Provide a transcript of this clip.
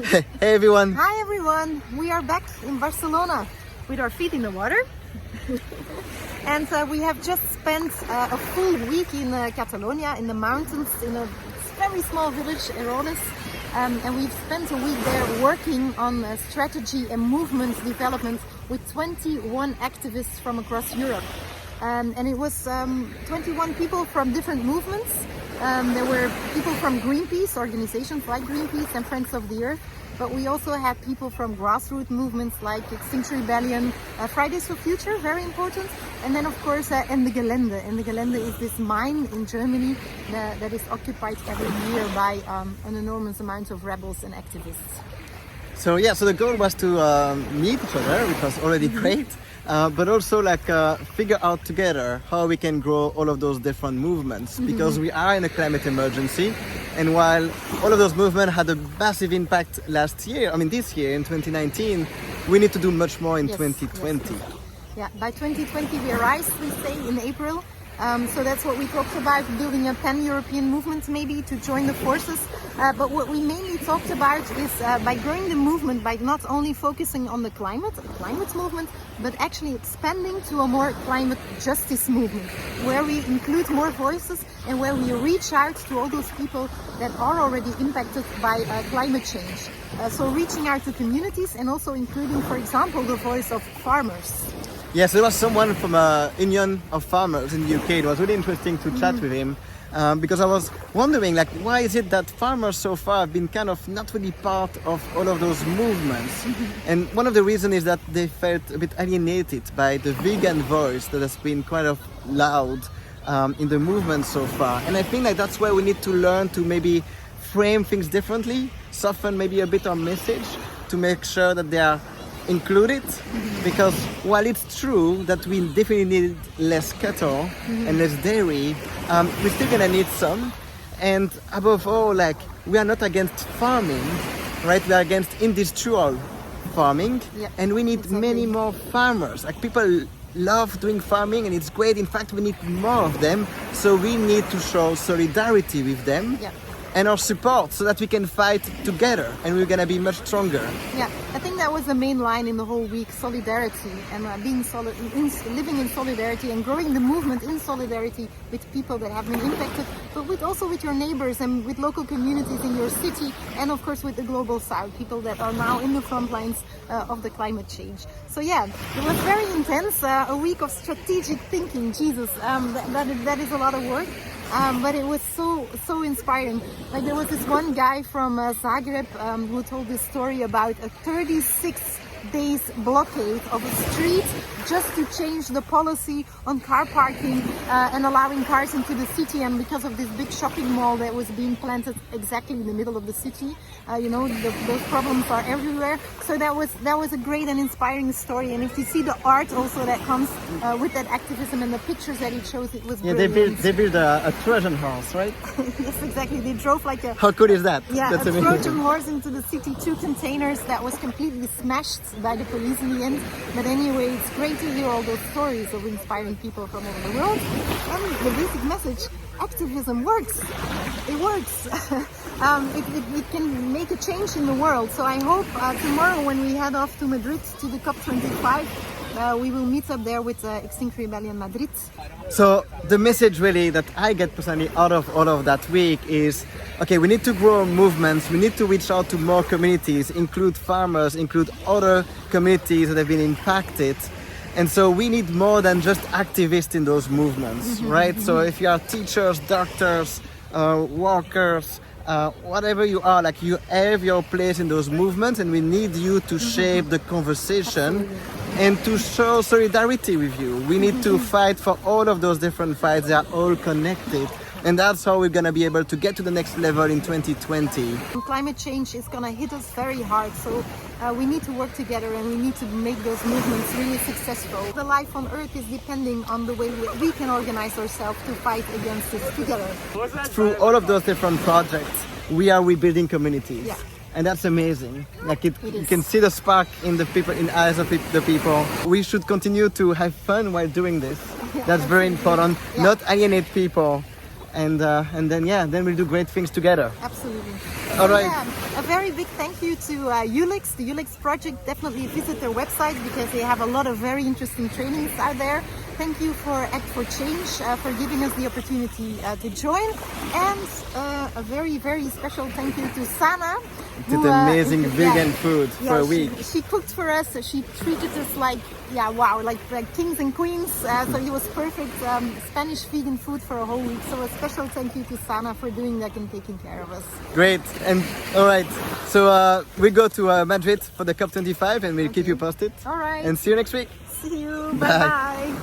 Hey everyone! Hi everyone! We are back in Barcelona with our feet in the water. And we have just spent a full week in Catalonia, in the mountains, in a very small village, Eroles. And we've spent a week there working on strategy and movement development with 21 activists from across Europe. And it was 21 people from different movements. There were people from Greenpeace, organizations like Greenpeace and Friends of the Earth, but we also had people from grassroots movements like Extinction Rebellion, Fridays for Future, very important, and then of course En de Gelände. En de Gelände is this mine in Germany that is occupied every year by an enormous amount of rebels and activists. So the goal was to meet each other, which was already great, but also figure out together how we can grow all of those different movements, because we are in a climate emergency. And while all of those movements had a massive impact this year in 2019, we need to do much more in 2020. Yes. Yeah, by 2020 we arise, we say, in April. So that's what we talked about, building a pan-European movement maybe to join the forces. But what we mainly talked about is by growing the movement, by not only focusing on the climate movement, but actually expanding to a more climate justice movement, where we include more voices and where we reach out to all those people that are already impacted by climate change. So reaching out to communities and also including, for example, the voice of farmers. Yes, there was someone from a Union of Farmers in the UK. It was really interesting to chat with him because I was wondering, why is it that farmers so far have been kind of not really part of all of those movements? And one of the reasons is that they felt a bit alienated by the vegan voice that has been quite of loud in the movement so far. And I think that's where we need to learn to maybe frame things differently, soften maybe a bit our message to make sure that they are included, because while it's true that we definitely need less cattle and less dairy, we're still gonna need some. And above all, we are not against farming, right? We are against industrial farming, and we need many more farmers. People love doing farming and it's great. In fact, we need more of them, so we need to show solidarity with them. And our support, so that we can fight together and we're gonna be much stronger. Yeah, I think that was the main line in the whole week: solidarity, and living in solidarity and growing the movement in solidarity with people that have been impacted, but also with your neighbors and with local communities in your city, and of course with the global south, people that are now in the front lines of the climate change. So yeah, it was very intense, a week of strategic thinking. Jesus, that is a lot of work. But it was so inspiring. There was this one guy from Zagreb who told this story about a 36 days blockade of a street just to change the policy on car parking and allowing cars into the city, and because of this big shopping mall that was being planted exactly in the middle of the city. Those problems are everywhere. So that was a great and inspiring story. And if you see the art also that comes with that activism and the pictures that it shows, it was brilliant. They built a Trojan horse, right? Yes, exactly. They drove like a... How cool is that? Yeah, that's a amazing. Trojan horse into the city, 2 containers that was completely smashed by the police in the end. But anyway, it's great to hear all those stories of inspiring people from all over the world. And the basic message: activism works. It works. It can make a change in the world. So I hope tomorrow, when we head off to Madrid to the COP25, we will meet up there with Extinction Rebellion Madrid. So the message really that I get personally out of all of that week is, okay, we need to grow movements, we need to reach out to more communities, include farmers, include other communities that have been impacted. And so we need more than just activists in those movements, right? So if you are teachers, doctors, workers, whatever you are, you have your place in those movements, and we need you to shape the conversation and to show solidarity with you. We need to fight for all of those different fights. They are all connected. And that's how we're going to be able to get to the next level in 2020. Climate change is going to hit us very hard, so we need to work together and we need to make those movements really successful. The life on Earth is depending on the way we can organize ourselves to fight against this together. Through all of those different projects, we are rebuilding communities. Yeah. And that's amazing. You can see the spark in the people, in the eyes of the people. We should continue to have fun while doing this. That's very important. Not alienate people. and then we'll do great things together. Absolutely. All right. Yeah, a very big thank you to Ulex, the Ulex project. Definitely visit their website because they have a lot of very interesting trainings out there. Thank you for Act for Change for giving us the opportunity to join. And a very, very special thank you to Sana. Did amazing vegan food for a week. She cooked for us. She treated us like kings and queens. So it was perfect Spanish vegan food for a whole week. So a special thank you to Sana for doing that and taking care of us. Great. And all right, so we go to Madrid for the COP25 and we'll keep you posted. All right. And see you next week. See you. Bye bye.